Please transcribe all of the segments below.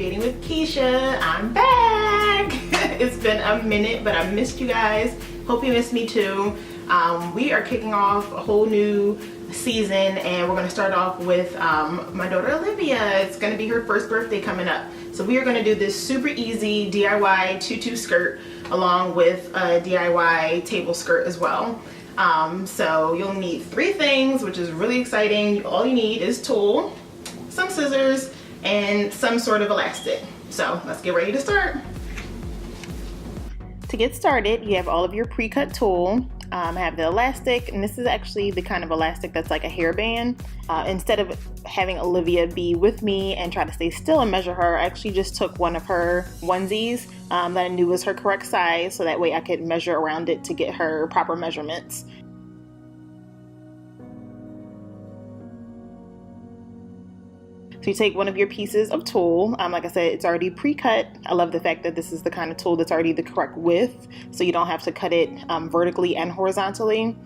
Creating with Keisha. I'm back. It's been a minute, but I missed you guys. Hope you missed me too. We are kicking off a whole new season, and we're going to start off with my daughter Olivia. It's going to be her first birthday coming up. So we are going to do this super easy DIY tutu skirt along with a DIY table skirt as well. So you'll need 3 things, which is really exciting. All you need is tulle, some scissors, and some sort of elastic. So let's get ready to start. To get started, you have all of your pre-cut tulle. I have the elastic, and this is actually the kind of elastic that's like a hairband. Instead of having Olivia be with me and try to stay still and measure her, I actually just took one of her onesies that I knew was her correct size, so that way I could measure around it to get her proper measurements. So you take one of your pieces of tulle. Like I said, it's already pre-cut. I love the fact that this is the kind of tulle that's already the correct width, so you don't have to cut it vertically and horizontally.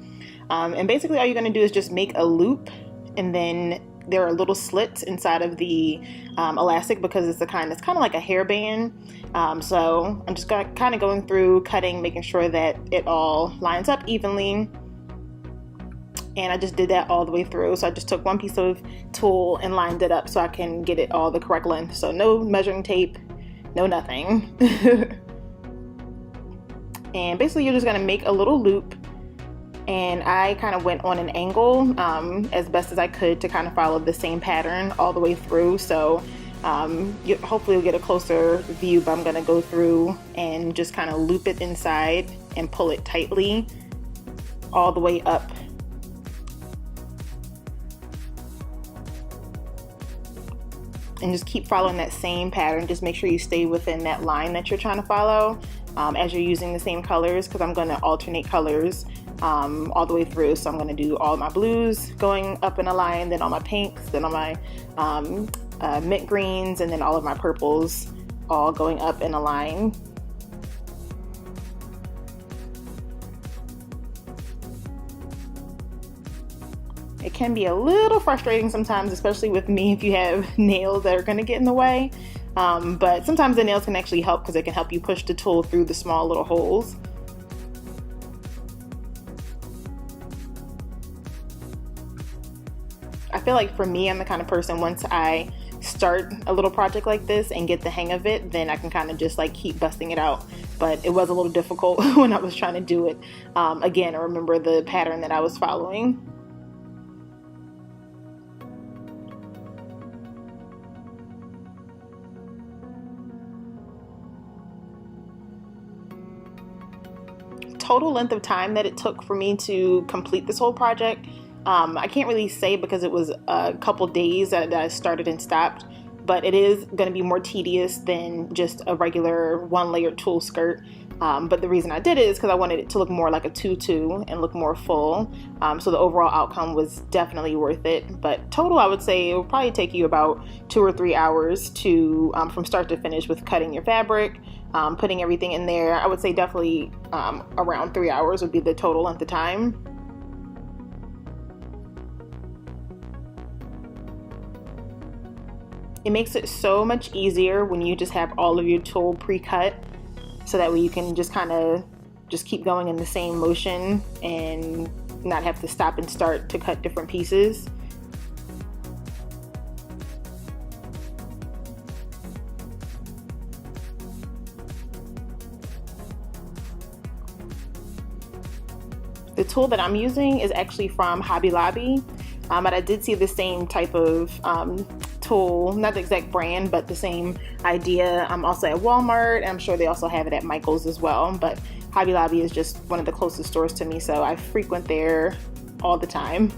And basically all you're going to do is just make a loop, and then there are little slits inside of the elastic because it's kind of like a hairband. So I'm just kind of going through, cutting, making sure that it all lines up evenly. And I just did that all the way through. So I just took one piece of tulle and lined it up so I can get it all the correct length. So no measuring tape, no nothing. And basically you're just gonna make a little loop. And I kind of went on an angle as best as I could to kind of follow the same pattern all the way through. So hopefully you'll get a closer view, but I'm gonna go through and just kind of loop it inside and pull it tightly all the way up. And just keep following that same pattern. Just make sure you stay within that line that you're trying to follow as you're using the same colors, because I'm going to alternate colors all the way through. So I'm going to do all my blues going up in a line, then all my pinks, then all my mint greens, and then all of my purples all going up in a line. It can be a little frustrating sometimes, especially with me, if you have nails that are going to get in the way. But sometimes the nails can actually help because it can help you push the tulle through the small little holes. I feel like for me, I'm the kind of person, once I start a little project like this and get the hang of it, then I can kind of just like keep busting it out. But it was a little difficult when I was trying to do it. Again, I remember the pattern that I was following. Total length of time that it took for me to complete this whole project, I can't really say because it was a couple days that I started and stopped, but it is going to be more tedious than just a regular one-layered tulle skirt. But the reason I did it is because I wanted it to look more like a tutu and look more full. So the overall outcome was definitely worth it. But total, I would say it will probably take you about 2 or 3 hours to from start to finish with cutting your fabric, putting everything in there. I would say definitely around 3 hours would be the total length of time. It makes it so much easier when you just have all of your tulle pre-cut, so that way you can just kind of just keep going in the same motion and not have to stop and start to cut different pieces. The tulle that I'm using is actually from Hobby Lobby, but I did see the same type of tulle, not the exact brand, but the same idea. I'm also at Walmart, and I'm sure they also have it at Michael's as well, but Hobby Lobby is just one of the closest stores to me, so I frequent there all the time.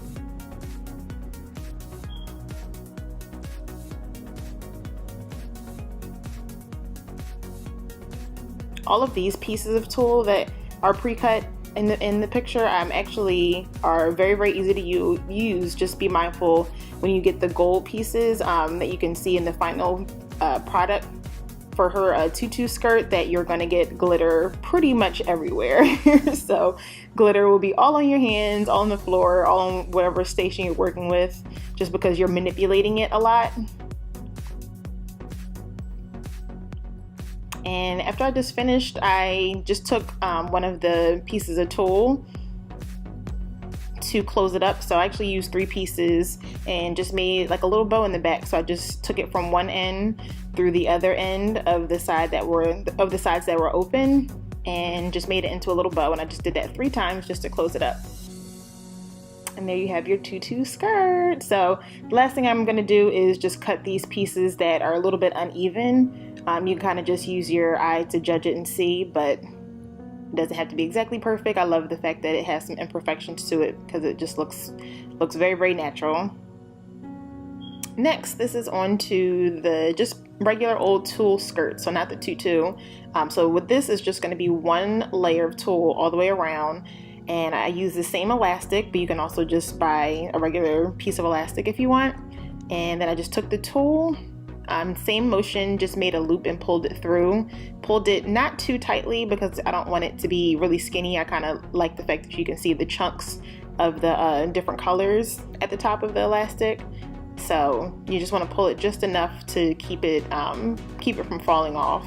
All of these pieces of tulle that are pre-cut in the picture actually are very, very easy to use. Just be mindful when you get the gold pieces that you can see in the final product for her tutu skirt, that you're going to get glitter pretty much everywhere. So glitter will be all on your hands, all on the floor, all on whatever station you're working with, just because you're manipulating it a lot. And after I just finished, I just took one of the pieces of tulle to close it up. So I actually used 3 pieces and just made like a little bow in the back. So I just took it from one end through the other end of the sides that were open and just made it into a little bow. And I just did that 3 times just to close it up. And there you have your tutu skirt. So the last thing I'm gonna do is just cut these pieces that are a little bit uneven. You can kind of just use your eye to judge it and see, but it doesn't have to be exactly perfect. I love the fact that it has some imperfections to it because it just looks very, very natural. Next, this is on to the just regular old tulle skirt, so not the tutu. So with this is just going to be 1 layer of tulle all the way around, and I use the same elastic, but you can also just buy a regular piece of elastic if you want. And then I just took the tulle, same motion, just made a loop and pulled it through. Pulled it not too tightly because I don't want it to be really skinny. I kind of like the fact that you can see the chunks of the different colors at the top of the elastic. So you just want to pull it just enough to keep it from falling off.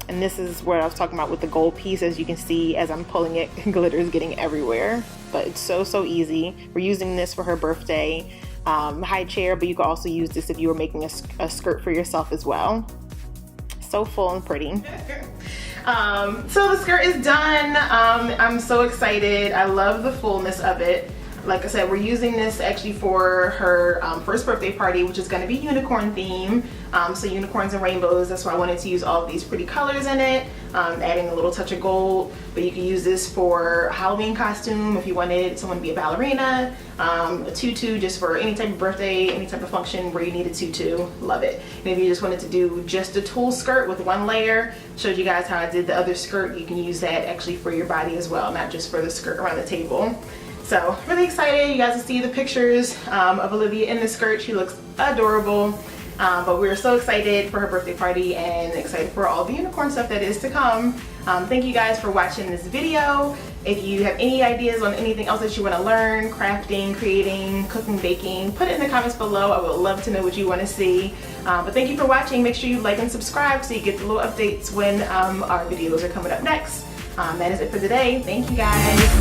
And this is what I was talking about with the gold piece. As you can see, as I'm pulling it, glitter is getting everywhere. But it's so easy. We're using this for her birthday. High chair, but you could also use this if you were making a skirt for yourself as well. So full and pretty. So the skirt is done. I'm so excited. I love the fullness of it. Like I said, we're using this actually for her first birthday party, which is going to be unicorn theme. So unicorns and rainbows, that's why I wanted to use all of these pretty colors in it, adding a little touch of gold. But you can use this for a Halloween costume if you wanted someone to be a ballerina, a tutu just for any type of birthday, any type of function where you need a tutu. Love it. And if you just wanted to do just a tulle skirt with 1 layer, showed you guys how I did the other skirt. You can use that actually for your body as well, not just for the skirt around the table. So really excited. You guys will see the pictures of Olivia in the skirt. She looks adorable. But we're so excited for her birthday party and excited for all the unicorn stuff that is to come. Thank you guys for watching this video. If you have any ideas on anything else that you want to learn, crafting, creating, cooking, baking, put it in the comments below. I would love to know what you want to see. But thank you for watching. Make sure you like and subscribe so you get the little updates when our videos are coming up next. That is it for today. Thank you guys.